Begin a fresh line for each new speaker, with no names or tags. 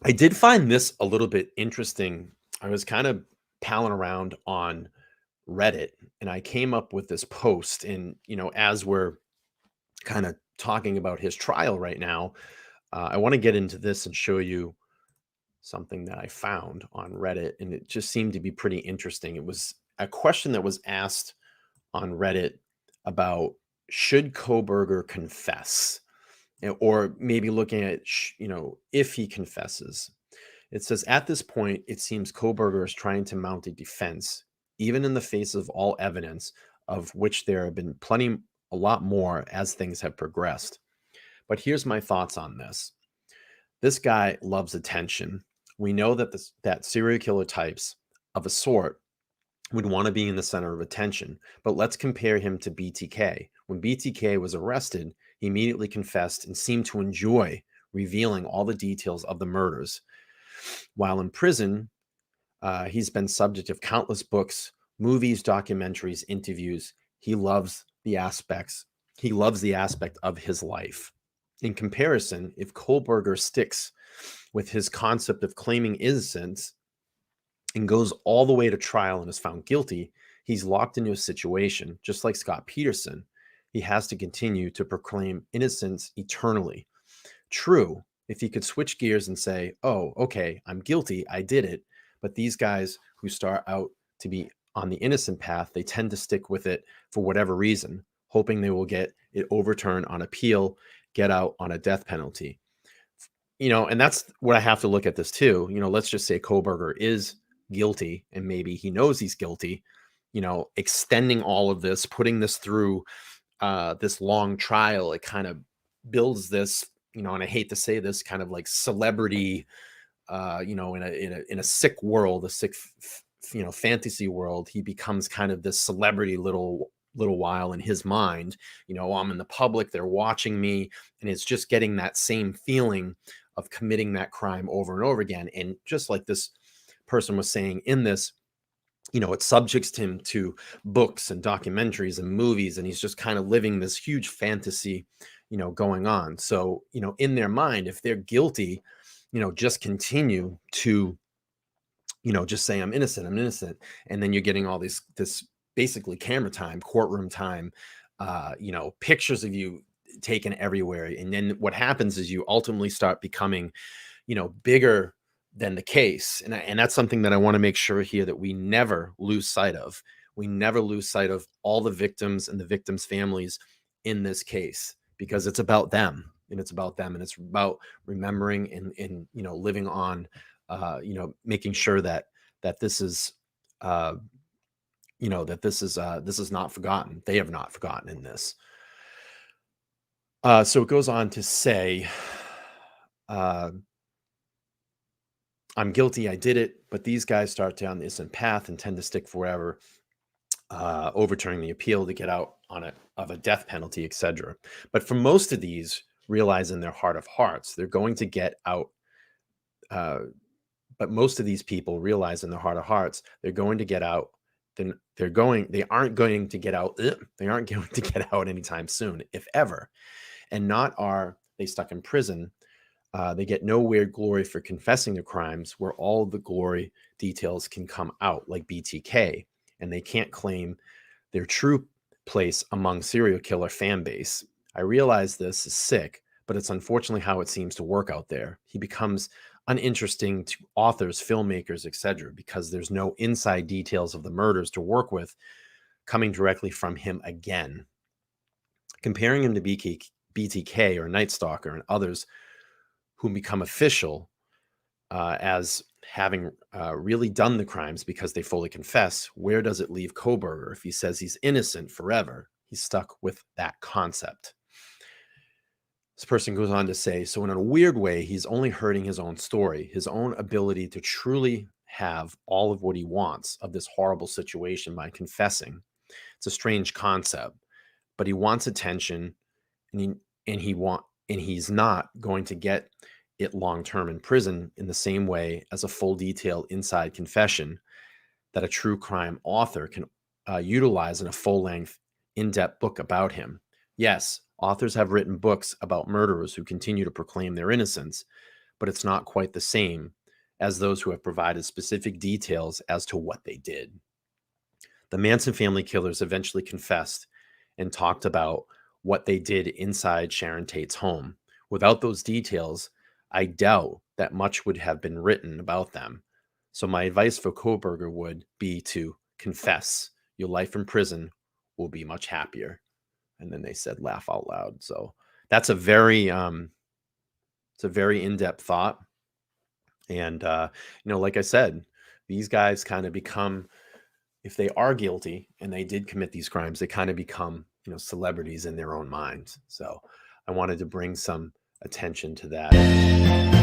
I did find this a little bit interesting. I was kind of palling around on Reddit and I came up with this post. And, as we're kind of talking about his trial right now, I want to get into this and show you something that I found on Reddit. And it just seemed to be pretty interesting. It was a question that was asked on Reddit about should Kohberger confess? Or maybe looking at, if he confesses. It says, at this point, it seems Kohberger is trying to mount a defense, even in the face of all evidence, of which there have been a lot more as things have progressed. But here's my thoughts on this. This guy loves attention. We know that that serial killer types of a sort would want to be in the center of attention. But let's compare him to BTK. When BTK was arrested, he immediately confessed and seemed to enjoy revealing all the details of the murders. While in prison, he's been subject of countless books, movies, documentaries, interviews. He loves the aspects. He loves the aspect of his life. In comparison, if Kohberger sticks with his concept of claiming innocence and goes all the way to trial and is found guilty, he's locked into a situation, just like Scott Peterson. He has to continue to proclaim innocence eternally. True, if he could switch gears and say, oh, okay, I'm guilty, I did it. But these guys who start out to be on the innocent path, they tend to stick with it for whatever reason, hoping they will get it overturned on appeal, get out on a death penalty. And that's what I have to look at this too. Let's just say Kohberger is guilty and maybe he knows he's guilty, extending all of this, putting this through this long trial, it kind of builds this, and I hate to say this, kind of like celebrity, in a sick world, a sick, fantasy world, he becomes kind of this celebrity little while in his mind. I'm in the public, they're watching me, and it's just getting that same feeling of committing that crime over and over again. And just like this person was saying in this, it subjects him to books and documentaries and movies, and he's just kind of living this huge fantasy, going on. So, in their mind, if they're guilty, just continue to, just say, I'm innocent, I'm innocent. And then you're getting all this basically camera time, courtroom time, pictures of you taken everywhere. And then what happens is you ultimately start becoming, bigger than the case. And that's something that I want to make sure here that we never lose sight of. We never lose sight of all the victims and the victims' families in this case, because it's about them and it's about them and it's about remembering and living on, making sure that this is, this is not forgotten. They have not forgotten in this. So it goes on to say, I'm guilty, I did it, but these guys start down the innocent path and tend to stick forever, overturning the appeal to get out of a death penalty, etc. But for most of these, realize in their heart of hearts, they're going to get out. But most of these people realize in their heart of hearts, they're going to get out. Then they aren't going to get out. They aren't going to get out anytime soon, if ever. And not are they stuck in prison. They get no weird glory for confessing their crimes where all the glory details can come out, like BTK, and they can't claim their true place among serial killer fan base. I realize this is sick, but it's unfortunately how it seems to work out there. He becomes uninteresting to authors, filmmakers, etc., because there's no inside details of the murders to work with coming directly from him again. Comparing him to BTK or Night Stalker and others who become official as having really done the crimes because they fully confess, where does it leave Kohberger if he says he's innocent forever? He's stuck with that concept. This person goes on to say, so in a weird way, he's only hurting his own story, his own ability to truly have all of what he wants of this horrible situation by confessing. It's a strange concept, but he wants attention, and he's not going to get it long-term in prison in the same way as a full detailed inside confession that a true crime author can utilize in a full-length, in-depth book about him. Yes, authors have written books about murderers who continue to proclaim their innocence, but it's not quite the same as those who have provided specific details as to what they did. The Manson family killers eventually confessed and talked about what they did inside Sharon Tate's home. Without those details, I doubt that much would have been written about them. So my advice for Kohberger would be to confess. Your life in prison will be much happier. And then they said, laugh out loud. So that's a very, it's a very in-depth thought. And, like I said, these guys kind of become, if they are guilty and they did commit these crimes, they kind of become, celebrities in their own minds. So I wanted to bring some attention to that.